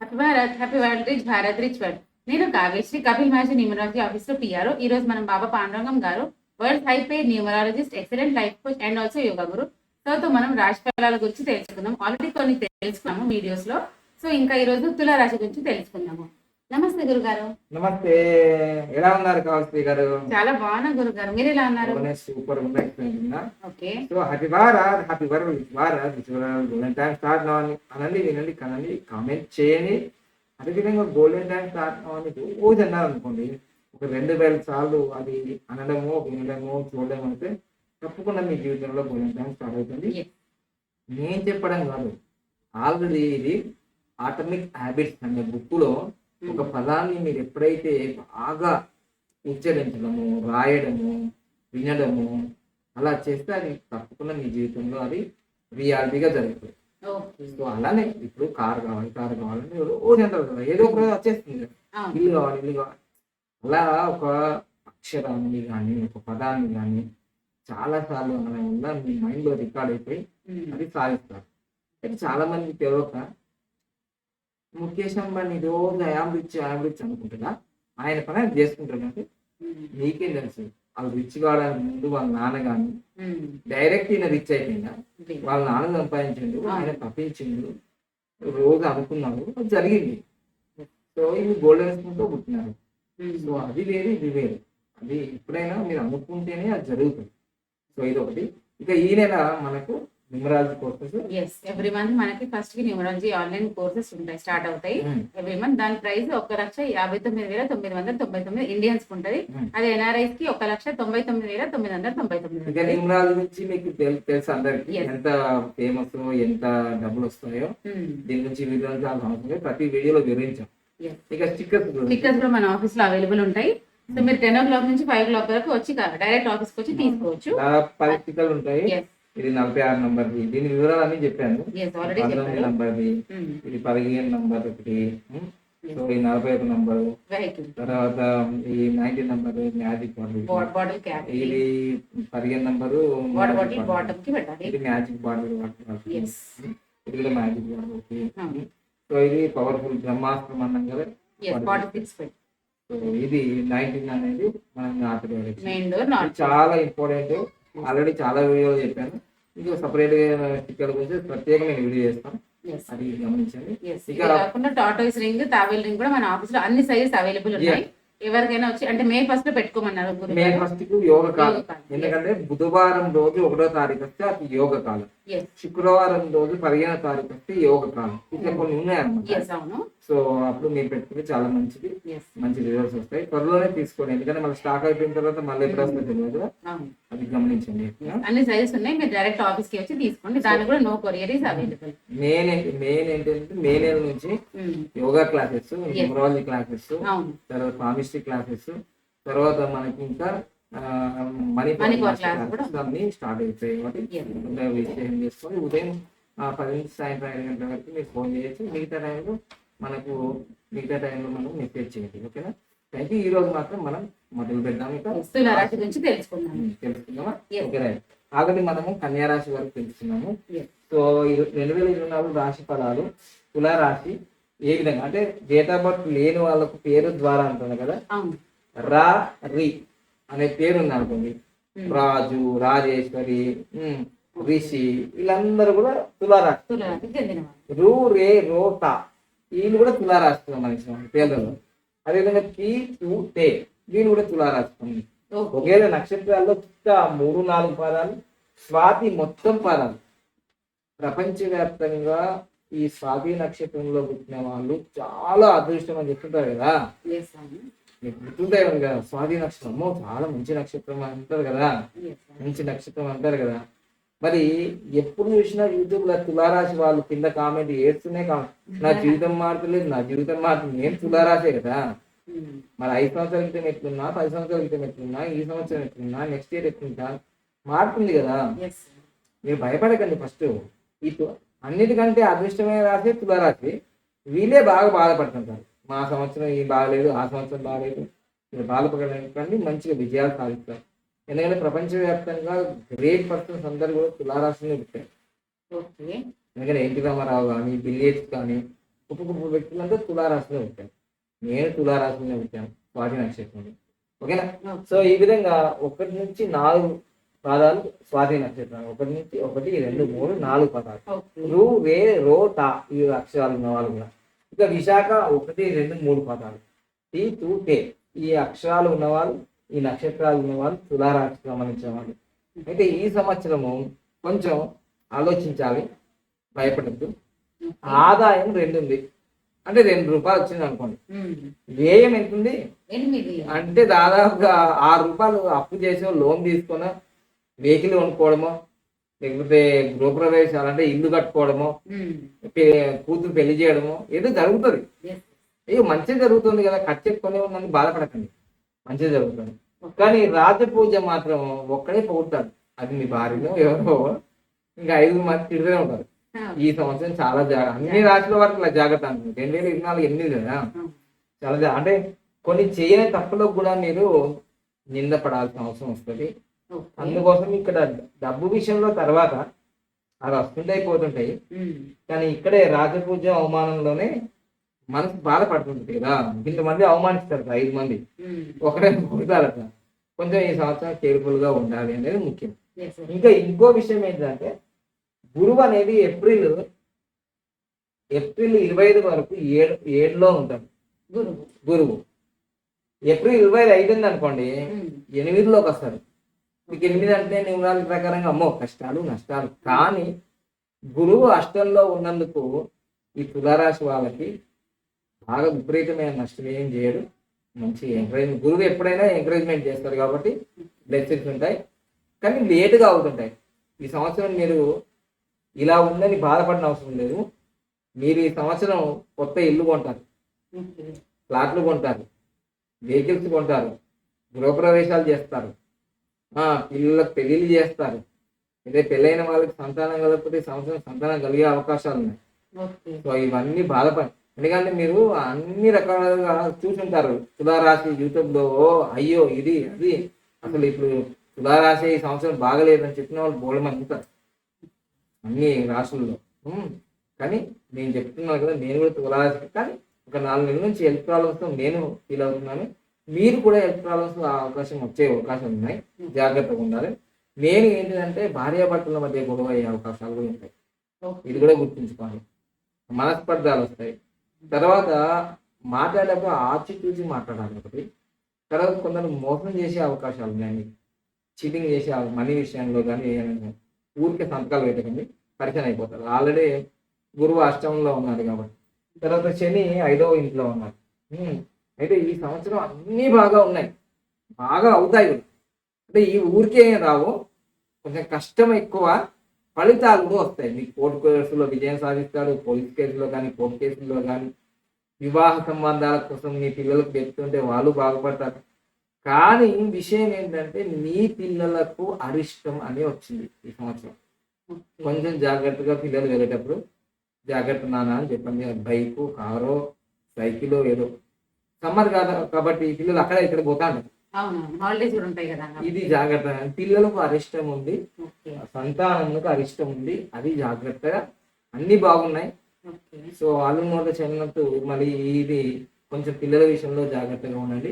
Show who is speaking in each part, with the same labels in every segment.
Speaker 1: Happy Bharat, happy world, rich Bharat, rich world. నేను కావ్యశ్రీ, కపిల్ మహర్షి numerology office లో PRO. ఈ రోజు మనం బాబా పాండురంగం గారు, world high paid numerologist, excellent life coach and also yoga Guru. So మనం రాశి ఫలాల గురించి తెలుసుకుందాం. ఆల్రెడీ కొన్ని తెలుసుకున్నాము వీడియోస్ లో. సో ఇంకా ఈ రోజు తుల రాశి గురించి తెలుసుకుందాము. నమస్తే గురుగారు.
Speaker 2: నమస్తే. ఎలా ఉన్నారు కావశ్రీ గారు?
Speaker 1: చాలా బాగున్నా గురుగారు, మీరు ఎలా ఉన్నారు?
Speaker 2: Super
Speaker 1: okay.
Speaker 2: So happy Bharat, happy Bharat. Golden time start అవ్వాలి. అనండి, వినండి, కనండి, కామెంట్ చేయండి. అదేవిధంగా గోల్డెన్ టైం స్టార్ట్ అవ్వాలి రోజు అన్నారు అనుకోండి, ఒక 2000 సార్లు అది అనడము, వినడము, చూడడం అంటే తప్పకుండా మీ జీవితంలో గోల్డెన్ టైం స్టార్ట్ అవుతుంది. నేను చెప్పడం కాదు, ఆల్రెడీ ఇది ఆటమిక్ హ్యాబిట్స్ అనే బుక్లో ఒక పదాన్ని మీరు ఎప్పుడైతే బాగా ఉచ్చరించడము, రాయడము, వినడము అలా చేస్తే అది తప్పకుండా మీ జీవితంలో అది రియాలిటీగా జరుగుతుంది. సో అలానే ఇప్పుడు కారు కావాలంటే రోజు అంటారు కదా, ఏదో ఒక వచ్చేస్తుంది కదా, ఇల్లు కావాలి. అలా ఒక అక్షరాన్ని కానీ ఒక పదాన్ని కానీ చాలా సార్లు అనడం వల్ల మీ మైండ్లో రికార్డ్ అయిపోయి అది సాధిస్తారు. అయితే చాలా మంది తెలియక ముఖేష్ అంబానీ రోజు యావరేజ్ అనుకుంటున్నా, ఆయన పని ఆయన చేసుకుంటున్నట్టు నీకేం తెలుసు. వాళ్ళు రిచ్ కావడానికి ముందు వాళ్ళ నాన్న కానీ డైరెక్ట్ ఈయన రిచ్ అయిపోయిందా, వాళ్ళ నాన్న సంపాదించిండు, ఆయన తప్పించిండు, రోజు అనుకున్నాడు, అది జరిగింది. సో ఇవి గోల్డెన్ స్పూన్తో పుట్టినారు. సో అది వేరు, ఇది వేరు. అది ఎప్పుడైనా మీరు అనుకుంటేనే అది జరుగుతుంది. సో ఇది ఒకటి. ఇక ఈ నెల మనకు న్యూమరాలజీ కోర్సెస్
Speaker 1: ఎవ్రీ మంత్ మనకి ఫస్ట్ కి న్యూమరాలజీ ఆన్లైన్ కోర్సెస్ ఉంటాయి, స్టార్ట్ అవుతాయి ఎవ్రీ మంత్. దాని ప్రైస్ 1,59,999 ఇండియన్స్ ఉంటది. అది ఎన్ఆర్ఐస్ కి 1,99,999.
Speaker 2: ఇక న్యూమరాలజీ నుంచి మీకు తెలుసు అందరికి ఎంత ఫేమస్, ఎంత డబ్బులు వస్తాయో. దీని నుంచి వీడియో ప్రతి వీడియోలో వివరించాం. ఇక స్టిక్కర్స్
Speaker 1: కూడా మన ఆఫీస్ లో అవైలబుల్ ఉంటాయి. సో మీరు 10 o'clock నుంచి 5 o'clock వరకు వచ్చి డైరెక్ట్ ఆఫీస్ కి వచ్చి తీసుకోవచ్చు.
Speaker 2: 10 స్టిక్కర్లు ఉంటాయి. ఇది 46 నంబర్ది, దీని వివరాలన్నీ చెప్పాను. 19 నంబర్ది, ఇది 15 నంబర్ ఒకటి, సో ఈ 41 నంబరు, తర్వాత ఈ 19 నంబరు మ్యాజిక్ బాటిల్, ఇది 15 నంబరు ఇది మ్యాజిక్ బాటిల్, ఇది కూడా మ్యాజిక్ బాటిల్. సో ఇది పవర్ఫుల్ బ్రహ్మాస్త్రం అన్నాం కదా. సో ఇది 19 అనేది మనం చాలా ఇంపార్టెంట్. ఆల్రెడీ చాలా వీడియోలు చెప్పాను. ఇంకా సపరేట్ గా స్టిక్కర్ గురించి ప్రత్యేకంగా వీడియో చేస్తాను, అది గమనించండి.
Speaker 1: ఇక కాకుండా టాటాయిస్ రింగ్, తావేల్ రింగ్ కూడా మన ఆఫీస్ లో అన్ని సైజెస్ అవైలబుల్ ఉన్నాయి. ఎవరికైనా వచ్చి అంటే మే 1 పెట్టుకోమన్నారు.
Speaker 2: మే 1 యోగ కాలం, ఎందుకంటే బుధవారం రోజు 1వ తారీఖు వస్తే అది యోగ కాలం, శుక్రవారం రోజు 15వ తారీఖు వస్తే యోగ కాలం. ఇట్లా కొన్ని ఉన్నాయన్నమాట. సో అప్పుడు మీరు పెట్టుకుంటే చాలా మంచిది, మంచి రిజల్ట్స్ వస్తాయి. త్వరలోనే తీసుకోండి, ఎందుకంటే మళ్ళీ స్టాక్ అయిపోయిన తర్వాత మళ్ళీ ఎప్పుడు వస్తుంది తెలియదు, అది గమనించండి.
Speaker 1: అన్ని సైజెస్ ఉన్నాయి, మీరు డైరెక్ట్ ఆఫీస్ కి వచ్చి తీసుకోండి. దానికి కూడా no courier is available.
Speaker 2: Main ఏంటంటే మే నెల నుంచి యోగా క్లాసెస్, న్యూమరాలజీ క్లాసెస్, తర్వాత పామిస్ట్రీ క్లాసెస్, తర్వాత మనకి ఇంకా మనీ అన్ని స్టార్ట్ అయిపోయాయి. కాబట్టి విషయం చేసుకొని ఉదయం 10 నుంచి సాయంత్రం 5 గంటల వరకు మీరు ఫోన్ చేయొచ్చు. మిగతా టైంలో మనం మెసేజ్ చేయండి. ఓకేనా? Thank you. ఈ రోజు మాత్రం మనం మొదలు పెడదాం. తెలుసుకుందామా? ఓకే. ఆల్రెడీ మనము కన్యా రాశి వరకు తెలుసుకున్నాము. సో 2024 రాశి ఫలాలు తులారాశి ఏ విధంగా అంటే డేట్ ఆఫ్ బర్త్ లేని వాళ్ళకు పేరు ద్వారా అంటున్నారు కదా, రా రి అనే పేరు ఉంది అనుకోండి, రాజు, రాజేశ్వరి, రిషి, వీళ్ళందరూ కూడా తులారాశి. రూ, రే, రో, తా, వీళ్ళు కూడా తులారాశి మనిషి పేర్లలో. అదేవిధంగా కి, తు, తే, వీళ్ళు కూడా తులారాశి. ఒకేలా నక్షత్రాల్లో 3-4 పాదాలు, స్వాతి మొత్తం పాదాలు. ప్రపంచవ్యాప్తంగా ఈ స్వాతి నక్షత్రంలో పుట్టిన వాళ్ళు చాలా అదృష్టం అని చెప్తుంటారు కదా. మీకు గుర్తుంటాయి కదా, స్వాతి నక్షత్రం చాలా మంచి నక్షత్రం అంటారు కదా, మంచి నక్షత్రం అంటారు కదా. మరి ఎప్పుడు చూసినా యూట్యూబ్ లో తులారాశి వాళ్ళు కింద కామెంట్ ఏడుస్తూనే నా జీవితం మారుతలేదు, నేను తులారాశే కదా. మరి 5 సంవత్సరాల క్రితం ఎట్లున్నా, 10 సంవత్సరాల క్రితం ఎట్లున్నా, ఈ సంవత్సరం ఎట్లున్నా, నెక్స్ట్ ఇయర్ ఎట్లుంటా, మారుతుంది కదా. మీరు భయపడకండి. ఫస్ట్ అన్నిటికంటే అదృష్టమైన రాశి తులారాశి. వీళ్ళే బాగా బాధపడుతుంటారు, మా సంవత్సరం ఈ బాగలేదు, ఆ సంవత్సరం బాగలేదు. మీరు బాధపడకండి, మంచిగా విజయాలు సాధిస్తారు. ఎందుకంటే ప్రపంచవ్యాప్తంగా గ్రేట్ పర్సన్స్ అందరూ కూడా తులారాశిని పుట్టారు. ఎందుకంటే ఎన్టీ రామారావు కానీ, బిల్ గేట్స్ కానీ, ఒక్కొక్క వ్యక్తులంతా తులారాశిలో పెట్టాను. నేను తులారాశిలో పెట్టాను స్వాతి నక్షత్రం. ఓకేనా? సో ఈ విధంగా 1 నుంచి 4 పాదాలు స్వాతి నక్షత్రం. 1 నుంచి 1, 2, 3, 4 పదాలు. రు, వే, రో, టా ఈ అక్షరాలు ఉన్న వాళ్ళు కూడా. ఇక విశాఖ 1, 2, 3 పదాలు. టీ, తూ, టే ఈ అక్షరాలు ఉన్నవాళ్ళు, ఈ నక్షత్రాలు ఉన్నవాళ్ళు తులారాశికి సంబంధించిన వాళ్ళు. అయితే ఈ సంవత్సరము కొంచెం ఆలోచించాలి, భయపడద్దు. ఆదాయం 2 ఉంది, అంటే 2 రూపాయలు వచ్చింది అనుకోండి. వ్యయం ఎంత ఉంది
Speaker 1: 8
Speaker 2: అంటే దాదాపుగా 6 రూపాయలు అప్పు చేసో లోన్ తీసుకున్నా వెహికల్ కొనుక్కోవడమో, లేకపోతే గృహప్రవేశాలు అంటే ఇల్లు కట్టుకోవడమో, కూతురు పెళ్లి చేయడమో ఏదో జరుగుతుంది. అయ్యో మంచిగా జరుగుతుంది కదా, ఖర్చు ఎక్కువనే ఉందని బాధపడకండి, మంచిగా జరుగుతుంది. కానీ రాజపూజ మాత్రం ఒక్కడే పోతాడు, అది మీ భార్యలో ఎవరో ఇంకా 5 మంది తిడుతూనే ఉంటారు. ఈ సంవత్సరం చాలా జాగ్రత్త, అన్ని రాశుల వరకు ఇలా జాగ్రత్త అంటుంది. 2024 8 కదా, చాలా అంటే కొన్ని చేయని తప్పులకు కూడా మీరు నిందపడాల్సిన అవసరం వస్తుంది. అందుకోసం ఇక్కడ డబ్బు విషయంలో తర్వాత అవి వస్తుంటాయి పోతుంటాయి, కానీ ఇక్కడే రాజపూజ అవమానంలోనే మనసు బాధపడుతుంటుంది కదా. ఇంతమంది అవమానిస్తారు, 5 మంది ఒకరే కొడతారు అట్లా. కొంచెం ఈ సంవత్సరం కేర్ఫుల్ గా ఉండాలి అనేది ముఖ్యం. ఇంకా ఇంకో విషయం ఏంటంటే గురువు అనేది ఏప్రిల్ 25 వరకు 7లో ఉంటాడు గురువు. ఏప్రిల్ 25 ఉంది అనుకోండి 8లోకి వస్తాడు. మీకు 8 అంటే న్యూమరాలజీ ప్రకారంగా అమ్మో కష్టాలు నష్టాలు. కానీ గురువు అష్టంలో ఉన్నందుకు ఈ తులారాశి వాళ్ళకి బాగా విపరీతమైన నష్టం ఏం చేయడు, మంచి ఎంకరేజ్మెంట్. గురువు ఎప్పుడైనా ఎంకరేజ్మెంట్ చేస్తారు కాబట్టి బ్లెస్సింగ్స్ ఉంటాయి, కానీ లేటుగా అవుతుంటాయి. ఈ సంవత్సరం మీరు ఇలా ఉందని బాధపడిన అవసరం లేదు. మీరు ఈ సంవత్సరం కొత్త ఇల్లు కొంటారు, ఫ్లాట్లు కొంటారు, వెహికల్స్ కొంటారు, గృహప్రవేశాలు చేస్తారు, పిల్లలకు పెళ్లిళ్ళు చేస్తారు. ఇదే పెళ్ళైన వాళ్ళకి సంతానం కలగకపోతే ఈ సంవత్సరం సంతానం కలిగే అవకాశాలు ఉన్నాయి. సో ఇవన్నీ బాధపడి, ఎందుకంటే మీరు అన్ని రకాలుగా చూసుంటారు తులారాశి యూట్యూబ్లో. అయ్యో ఇది అది, అసలు ఇప్పుడు తులారాశి ఈ సంవత్సరం బాగలేదని చెప్పిన వాళ్ళు బోళమని ఉంటారు అన్ని రాశుల్లో. కానీ నేను చెప్తున్నాను కదా, నేను కూడా తులారాశి, కానీ ఒక 4 నెలల నుంచి హెల్త్ ప్రాబ్లమ్స్తో నేను ఫీల్ అవుతున్నాను. మీరు కూడా హెల్త్ ప్రాబ్లమ్స్ వచ్చే అవకాశం ఉన్నాయి, జాగ్రత్తగా ఉండాలి. నేను ఏంటంటే భార్యాభర్తల మధ్య గొడవ అయ్యే అవకాశాలు కూడా ఉంటాయి, ఇది కూడా గుర్తుంచుకోవాలి. మనస్పర్ధాలు వస్తాయి. తర్వాత మాట్లాడేటప్పుడు ఆచితూచి మాట్లాడాలి ఒకటి. తర్వాత కొందరు మోసం చేసే అవకాశాలు ఉన్నాయి, చీటింగ్ చేసే మనీ విషయంలో కానీ ఊరికే సంతకాలు పెట్టకండి, పరిచయం అయిపోతారు. ఆల్రెడీ గురువు అష్టంలో ఉన్నారు కాబట్టి. తర్వాత శని 5వ ఇంట్లో ఉన్నారు. అయితే ఈ సంవత్సరం అన్నీ బాగా ఉన్నాయి, బాగా అవుతాయి కూడా. అంటే ఈ ఊరికే రావు, కొంచెం కష్టం ఎక్కువ, ఫలితాలు కూడా వస్తాయి. మీకు కోర్టు కేసులో విజయం సాధిస్తారు, పోలీస్ కేసులో కానీ కోర్టు కేసుల్లో కానీ. వివాహ సంబంధాల కోసం మీ పిల్లలకు చెప్తుంటే వాళ్ళు బాగుపడతారు. కానీ విషయం ఏంటంటే మీ పిల్లలకు అరిష్టం అని వచ్చింది ఈ సంవత్సరం. కొంచెం జాగ్రత్తగా పిల్లలు వెళ్ళేటప్పుడు జాగ్రత్త నాన్న అని చెప్పండి. బైకు, కారో, సైకిల్ ఏదో. సమ్మర్ కాదు కాబట్టి పిల్లలు అక్కడ ఇక్కడ పోతాంటారు, ఇది జాగ్రత్త. పిల్లలకు అరిష్టం ఉంది, సంతానంకు అరిష్టం ఉంది, అది జాగ్రత్తగా. అన్ని బాగున్నాయి. సో వాళ్ళు నోట చెన్నట్టు మళ్ళీ ఇది కొంచెం పిల్లల విషయంలో జాగ్రత్తగా ఉండండి,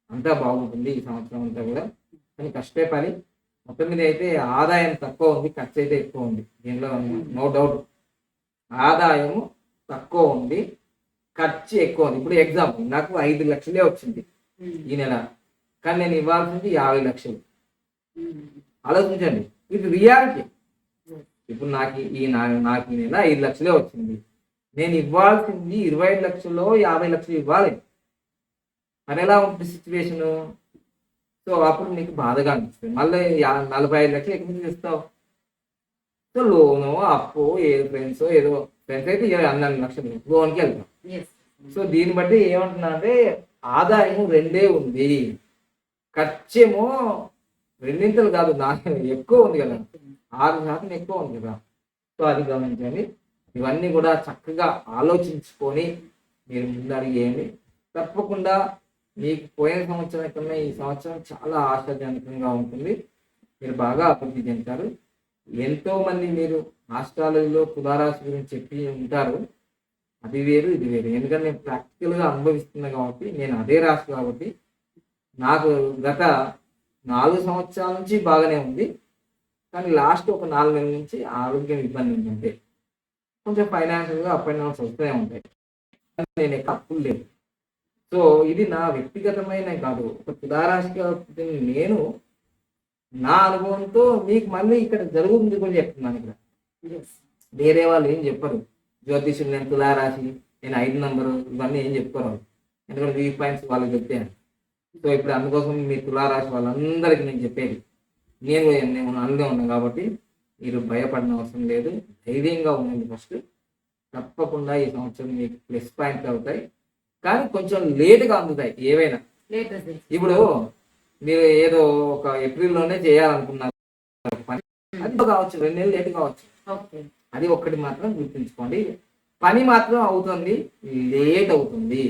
Speaker 2: అంతా బాగుంటుంది ఈ సంవత్సరం అంతా కూడా. కానీ కష్టే పని. మొత్తం మీద అయితే ఆదాయం తక్కువ ఉంది, ఖర్చు అయితే ఎక్కువ ఉంది, దీనిలో నో డౌట్. ఆదాయం తక్కువ ఉంది, ఖర్చు ఎక్కువ ఉంది. ఇప్పుడు ఎగ్జాంపుల్ నాకు 5 లక్షలే వచ్చింది ఈ నెల, కానీ నేను ఇవ్వాల్సింది 50 లక్షలు. ఆలోచించండి, ఇది రియాలిటీ. ఇప్పుడు నాకు ఈ నెల 5 లక్షలే వచ్చింది, నేను ఇవ్వాల్సింది 25 లక్షల్లో 50 లక్షలు ఇవ్వాలి. మరి ఎలా ఉంటుంది సిచ్యువేషను? సో అప్పుడు నీకు బాధగా అనిపిస్తుంది. మళ్ళీ 45 లక్షలు ఎక్కడి ఇస్తావు? సో లోను అప్పు ఏదో ఫ్రెండ్స్ అయితే 12 లక్షలు లోన్కి వెళ్తాం. సో దీన్ని బట్టి ఏమంటున్నా అంటే ఆదాయం 2 ఉంది, ఖర్చేమో 2 కాదు, నాకు ఎక్కువ ఉంది కదా, 6% ఎక్కువ ఉంది కదా. సో అది గమనించండి. ఇవన్నీ కూడా చక్కగా ఆలోచించుకొని మీరు ముందడిగేయండి. తప్పకుండా మీకు పోయిన సంవత్సరం కన్నా ఈ సంవత్సరం చాలా ఆశాజనకంగా ఉంటుంది, మీరు బాగా అభివృద్ధి చెందుతారు. ఎంతోమంది మీరు ఆస్ట్రాలజీలో తులారాశి గురించి చెప్పి ఉంటారు, అది వేరు ఇది వేరు. ఎందుకంటే నేను ప్రాక్టికల్గా అనుభవిస్తున్నా కాబట్టి, నేను అదే రాశి కాబట్టి నాకు గత 4 సంవత్సరాల నుంచి బాగానే ఉంది. కానీ లాస్ట్ ఒక 4 నెలల నుంచి ఆరోగ్యం ఇబ్బంది ఉందంటే కొంచెం ఫైనాన్షియల్గా అప్ అండ్ డౌన్స్ వస్తూనే ఉంటాయి. నేను ఎక్కడ అప్పులు లేదు. సో ఇది నా వ్యక్తిగతమైన కాదు, ఒక తులారాశిగా పుట్టిన నేను నా అనుభవంతో మీకు మళ్ళీ ఇక్కడ జరుగుతుంది కూడా చెప్తున్నాను. ఇక్కడ వేరే వాళ్ళు ఏం చెప్పరు. జ్యోతిషులు నేను తులారాశి, నేను 5 నంబరు ఇవన్నీ ఏం చెప్పుకోరు. ఎందుకంటే వ్యూ పాయింట్స్ వాళ్ళకి చెప్పాను. సో ఇప్పుడు అందుకోసం మీ తులారాశి వాళ్ళందరికీ నేను చెప్పేది, నేను అందులో ఉన్నాను కాబట్టి మీరు భయపడిన అవసరం లేదు. ధైర్యంగా ఉండండి. ఫస్ట్ తప్పకుండా ఈ సంవత్సరం మీకు ప్లస్ పాయింట్లు అవుతాయి. కానీ కొంచెం లేటుగా అందుతాయి ఏవైనా. ఇప్పుడు మీరు ఏదో ఒక ఏప్రిల్లోనే చేయాలనుకున్నారు పని, అది కావచ్చు 2 నెలలు లేట్ కావచ్చు. అది ఒక్కటి మాత్రం గుర్తుంచుకోండి. పని మాత్రం అవుతుంది, లేట్ అవుతుంది.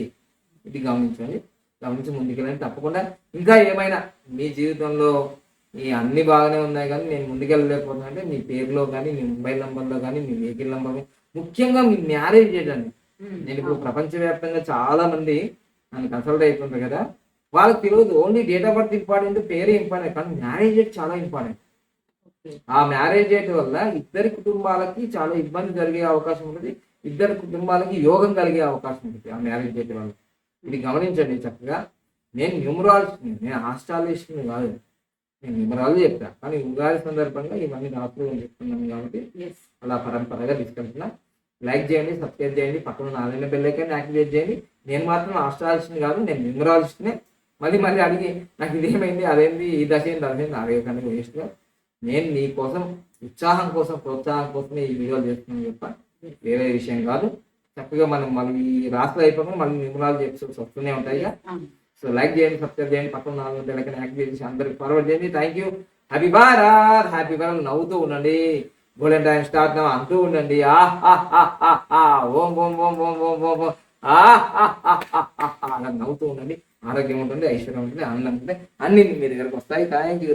Speaker 2: ఇది గమనించి ముందుకెళ్ళండి. తప్పకుండా ఇంకా ఏమైనా మీ జీవితంలో ఈ అన్ని బాగానే ఉన్నాయి కానీ నేను ముందుకెళ్ళలేకపోతున్నా అంటే మీ పేరులో కానీ, మీ మొబైల్ నెంబర్లో కానీ, మీ వెహికల్ నెంబర్, ముఖ్యంగా మీ మ్యారేజ్ చేయడానికి. నేను ఇప్పుడు ప్రపంచవ్యాప్తంగా చాలా మంది నన్ను కన్సల్ట్ అవుతుంటారు కదా, వాళ్ళకి తెలియదు. Only date of birth important, పేరు ఇంపార్టెంట్, కానీ మ్యారేజ్ డేట్ చాలా ఇంపార్టెంట్. ఆ మ్యారేజ్ డేట్ వల్ల ఇద్దరి కుటుంబాలకి చాలా ఇబ్బంది జరిగే అవకాశం ఉంటుంది, ఇద్దరు కుటుంబాలకి యోగం కలిగే అవకాశం ఉంటుంది ఆ మ్యారేజ్ డేట్ వల్ల. ఇది గమనించండి చక్కగా. నేను న్యూమరాలజిస్ట్ని, నేను ఆస్ట్రాలజిస్ట్ని కాదు, నేను న్యూమరాలజీ చెప్తాను. కానీ ఉగాది సందర్భంగా ఇవన్నీ రాత్రులు చెప్తున్నాను కాబట్టి అలా పరంపరగా తీసుకెళ్తున్నా. లైక్ చేయండి, సబ్స్క్రైబ్ చేయండి, పక్కన నాలుగు బెల్ ఐకాన్ యాక్టివేట్ చేయండి. నేను మాత్రం ఆస్ట్రాలజిస్ట్ని కాదు, నేను న్యూమరాలజిస్ట్నే. మళ్ళీ అడిగి నాకు ఇదేమైంది, అదేంది, ఈ దశ ఏంది, అదేంది, అడగకండి వేస్ట్గా. నేను నీ కోసం, ఉత్సాహం కోసం, ప్రోత్సాహం కోసమే ఈ వీడియోలు చేస్తున్నాను తప్ప వేరే విషయం కాదు. చక్కగా మనం మళ్ళీ రాత్రి అయిపోయినా మళ్ళీ న్యూమరాలజీ ఎపిసోడ్స్ వస్తూనే ఉంటాయి. సో లైక్ చేయండి, సబ్స్క్రైబ్ చేయండి, పక్కన నాలుగు బెల్ ఐకాన్ యాక్టివేట్ చేసి అందరికి ఫార్వర్డ్ చేయండి. Thank you. Happy Bharat, happy Bharat. నవ్వుతూ ఉండండి. గోల్డెన్ టైం స్టార్ట్ నా అంటూ ఉండండి. ఓం ఓం ఓం ఓం ఓం ఓం ఓం అలా నవ్వుతూ ఉండండి. ఆరోగ్యం ఉంటుంది, ఐశ్వర్యం ఉంటుంది, ఆనందం ఉంటుంది, అన్ని మీ దగ్గరకు వస్తాయి. Thank you.